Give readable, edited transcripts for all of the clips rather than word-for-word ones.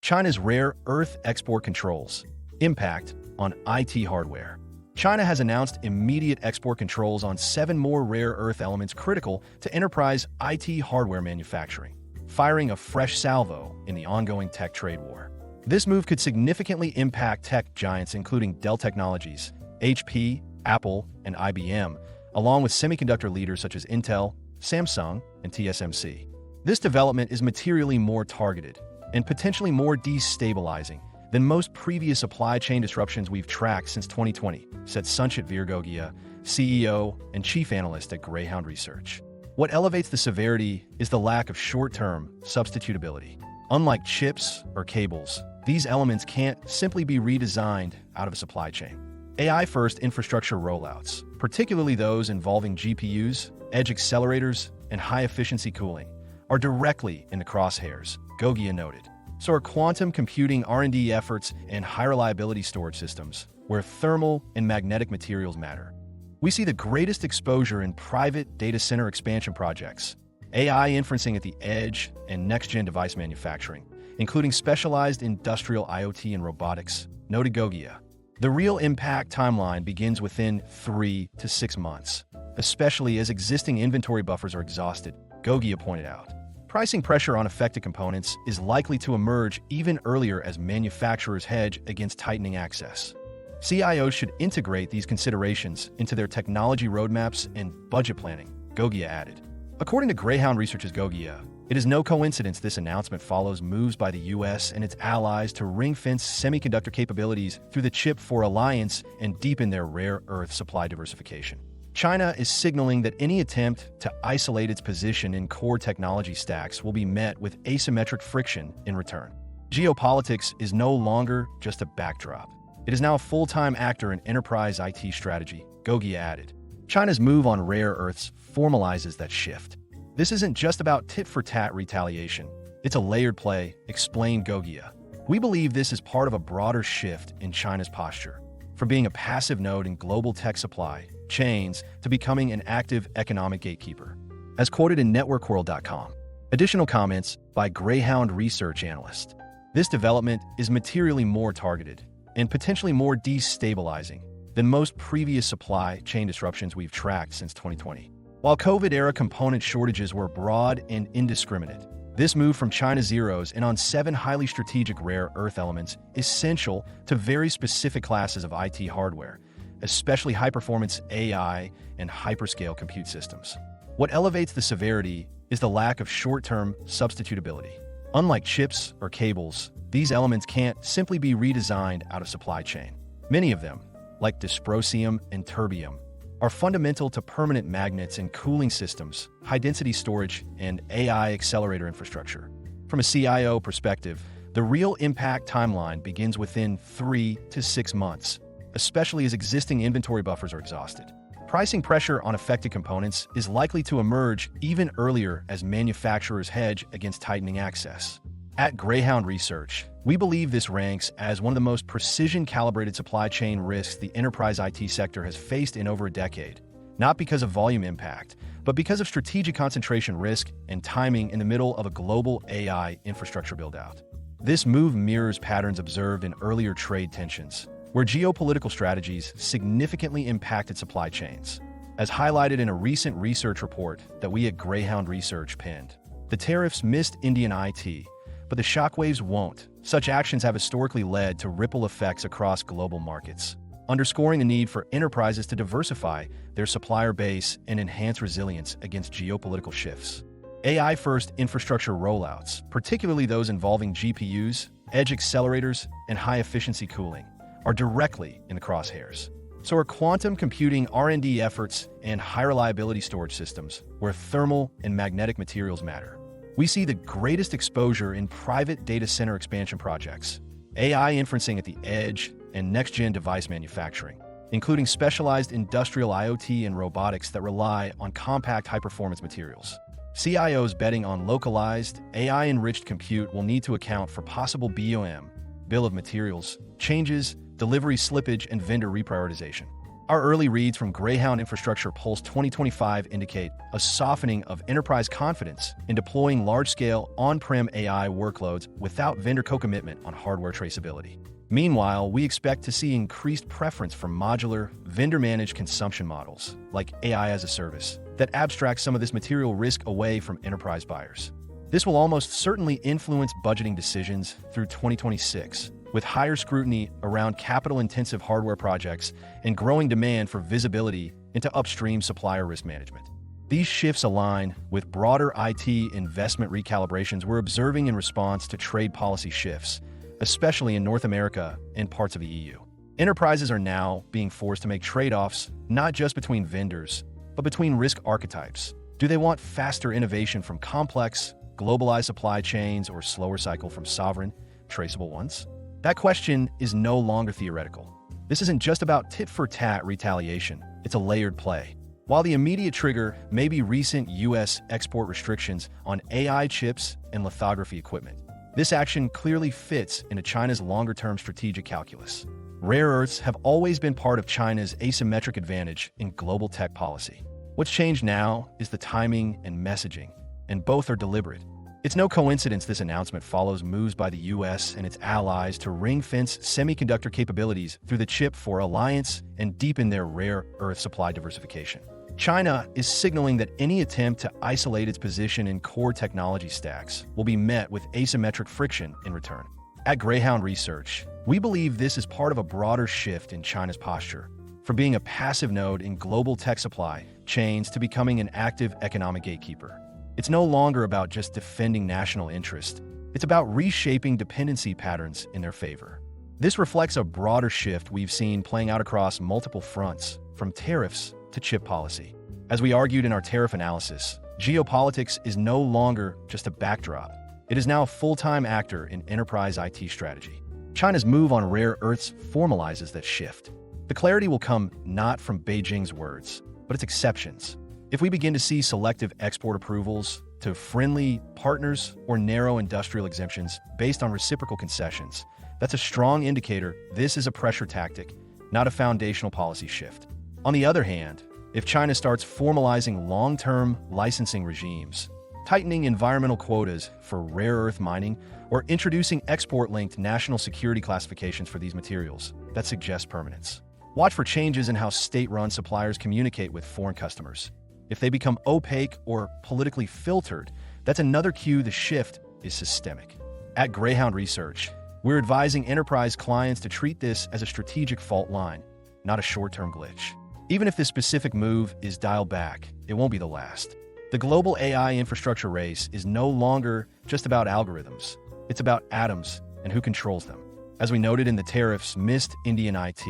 China's rare earth export controls. Impact on IT hardware. China has announced immediate export controls on 7 more rare earth elements critical to enterprise IT hardware manufacturing, firing a fresh salvo in the ongoing tech trade war. This move could significantly impact tech giants including Dell Technologies, HP, Apple, and IBM, along with semiconductor leaders such as Intel, Samsung, and TSMC. This development is materially more targeted and potentially more destabilizing than most previous supply chain disruptions we've tracked since 2020, said Sanchit Gogia, CEO and Chief Analyst at Greyhound Research. What elevates the severity is the lack of short-term substitutability. Unlike chips or cables, these elements can't simply be redesigned out of a supply chain. AI-first infrastructure rollouts, particularly those involving GPUs, edge accelerators, and high-efficiency cooling, are directly in the crosshairs, Gogia noted. So are quantum computing R&D efforts and high-reliability storage systems, where thermal and magnetic materials matter. We see the greatest exposure in private data center expansion projects, AI inferencing at the edge, and next-gen device manufacturing, including specialized industrial IoT and robotics, noted Gogia. The real impact timeline begins within 3 to 6 months, especially as existing inventory buffers are exhausted, Gogia pointed out. Pricing pressure on affected components is likely to emerge even earlier as manufacturers hedge against tightening access. CIOs should integrate these considerations into their technology roadmaps and budget planning, Gogia added. According to Greyhound Research's Gogia, it is no coincidence this announcement follows moves by the U.S. and its allies to ring-fence semiconductor capabilities through the Chip 4 Alliance and deepen their rare earth supply diversification. China is signaling that any attempt to isolate its position in core technology stacks will be met with asymmetric friction in return. Geopolitics is no longer just a backdrop. It is now a full-time actor in enterprise IT strategy, Gogia added. China's move on rare earths formalizes that shift. This isn't just about tit-for-tat retaliation. It's a layered play, explained Gogia. We believe this is part of a broader shift in China's posture, from being a passive node in global tech supply chains to becoming an active economic gatekeeper, as quoted in networkworld.com. Additional comments by Greyhound Research Analyst. This development is materially more targeted and potentially more destabilizing than most previous supply chain disruptions we've tracked since 2020. While COVID-era component shortages were broad and indiscriminate, this move from China zeros in on 7 highly strategic rare earth elements is essential to very specific classes of IT hardware, especially high-performance AI and hyperscale compute systems. What elevates the severity is the lack of short-term substitutability. Unlike chips or cables, these elements can't simply be redesigned out of supply chain. Many of them, like dysprosium and terbium, are fundamental to permanent magnets and cooling systems, high-density storage, and AI accelerator infrastructure. From a CIO perspective, the real impact timeline begins within 3 to 6 months, especially as existing inventory buffers are exhausted. Pricing pressure on affected components is likely to emerge even earlier as manufacturers hedge against tightening access. At Greyhound Research, we believe this ranks as one of the most precision-calibrated supply chain risks the enterprise IT sector has faced in over a decade, not because of volume impact, but because of strategic concentration risk and timing in the middle of a global AI infrastructure build-out. This move mirrors patterns observed in earlier trade tensions, where geopolitical strategies significantly impacted supply chains. As highlighted in a recent research report that we at Greyhound Research penned, the tariffs missed Indian IT, but the shockwaves won't. Such actions have historically led to ripple effects across global markets, underscoring the need for enterprises to diversify their supplier base and enhance resilience against geopolitical shifts. AI-first infrastructure rollouts, particularly those involving GPUs, edge accelerators, and high-efficiency cooling, are directly in the crosshairs. So are quantum computing R&D efforts and high-reliability storage systems, where thermal and magnetic materials matter. We see the greatest exposure in private data center expansion projects, AI inferencing at the edge, and next-gen device manufacturing, including specialized industrial IoT and robotics that rely on compact high-performance materials. CIOs betting on localized, AI-enriched compute will need to account for possible BOM, bill of materials, changes, delivery slippage, and vendor reprioritization. Our early reads from Greyhound Infrastructure Pulse 2025 indicate a softening of enterprise confidence in deploying large-scale on-prem AI workloads without vendor co-commitment on hardware traceability. Meanwhile, we expect to see increased preference for modular, vendor-managed consumption models, like AI as a service, that abstract some of this material risk away from enterprise buyers. This will almost certainly influence budgeting decisions through 2026, with higher scrutiny around capital-intensive hardware projects and growing demand for visibility into upstream supplier risk management. These shifts align with broader IT investment recalibrations we're observing in response to trade policy shifts, especially in North America and parts of the EU. Enterprises are now being forced to make trade-offs not just between vendors, but between risk archetypes. Do they want faster innovation from complex, globalized supply chains or slower cycle from sovereign, traceable ones? That question is no longer theoretical. This isn't just about tit-for-tat retaliation, it's a layered play. While the immediate trigger may be recent U.S. export restrictions on AI chips and lithography equipment, this action clearly fits into China's longer-term strategic calculus. Rare earths have always been part of China's asymmetric advantage in global tech policy. What's changed now is the timing and messaging, and both are deliberate. It's no coincidence this announcement follows moves by the U.S. and its allies to ring-fence semiconductor capabilities through the Chip 4 Alliance and deepen their rare earth supply diversification. China is signaling that any attempt to isolate its position in core technology stacks will be met with asymmetric friction in return. At Greyhound Research, we believe this is part of a broader shift in China's posture, from being a passive node in global tech supply chains to becoming an active economic gatekeeper. It's no longer about just defending national interest. It's about reshaping dependency patterns in their favor. This reflects a broader shift we've seen playing out across multiple fronts, from tariffs to chip policy. As we argued in our tariff analysis, geopolitics is no longer just a backdrop. It is now a full-time actor in enterprise IT strategy. China's move on rare earths formalizes that shift. The clarity will come not from Beijing's words, but its exceptions. If we begin to see selective export approvals to friendly partners or narrow industrial exemptions based on reciprocal concessions, that's a strong indicator this is a pressure tactic, not a foundational policy shift. On the other hand, if China starts formalizing long-term licensing regimes, tightening environmental quotas for rare earth mining, or introducing export-linked national security classifications for these materials, that suggests permanence. Watch for changes in how state-run suppliers communicate with foreign customers. If they become opaque or politically filtered, that's another cue the shift is systemic. At Greyhound Research, we're advising enterprise clients to treat this as a strategic fault line, not a short-term glitch. Even if this specific move is dialed back, it won't be the last. The global AI infrastructure race is no longer just about algorithms. It's about atoms and who controls them. As we noted in the tariffs missed Indian IT,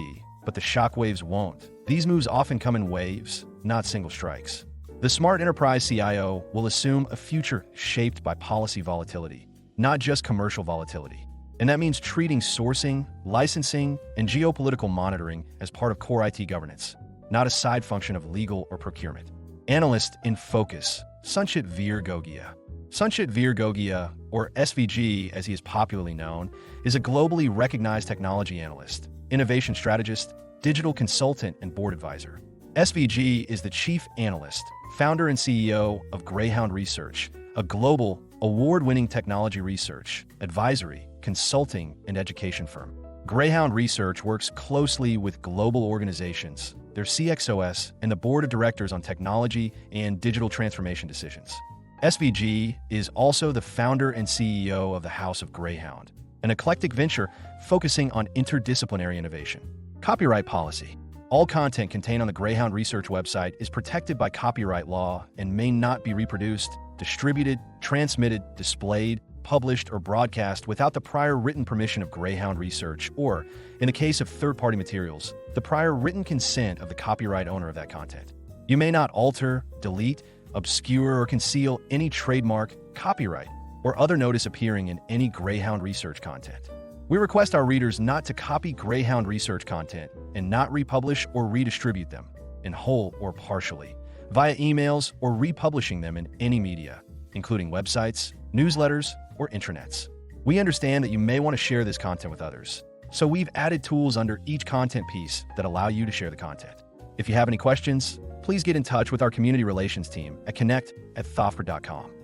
but the shockwaves won't. These moves often come in waves, not single strikes. The smart enterprise CIO will assume a future shaped by policy volatility, not just commercial volatility. And that means treating sourcing, licensing, and geopolitical monitoring as part of core IT governance, not a side function of legal or procurement. Analyst in focus, Sanchit Gogia. Sanchit Gogia, or SVG as he is popularly known, is a globally recognized technology analyst, innovation strategist, digital consultant, and board advisor. SVG is the chief analyst, founder and CEO of Greyhound Research, a global, award-winning technology research, advisory, consulting, and education firm. Greyhound Research works closely with global organizations, their CXOs, and the board of directors on technology and digital transformation decisions. SVG is also the founder and CEO of the House of Greyhound, an eclectic venture focusing on interdisciplinary innovation. Copyright policy. All content contained on the Greyhound Research website is protected by copyright law and may not be reproduced, distributed, transmitted, displayed, published, or broadcast without the prior written permission of Greyhound Research or, in the case of third-party materials, the prior written consent of the copyright owner of that content. You may not alter, delete, obscure, or conceal any trademark, copyright, or other notice appearing in any Greyhound Research content. We request our readers not to copy Greyhound Research content and not republish or redistribute them, in whole or partially, via emails or republishing them in any media, including websites, newsletters, or intranets. We understand that you may want to share this content with others, so we've added tools under each content piece that allow you to share the content. If you have any questions, please get in touch with our community relations team at connect@thoffer.com.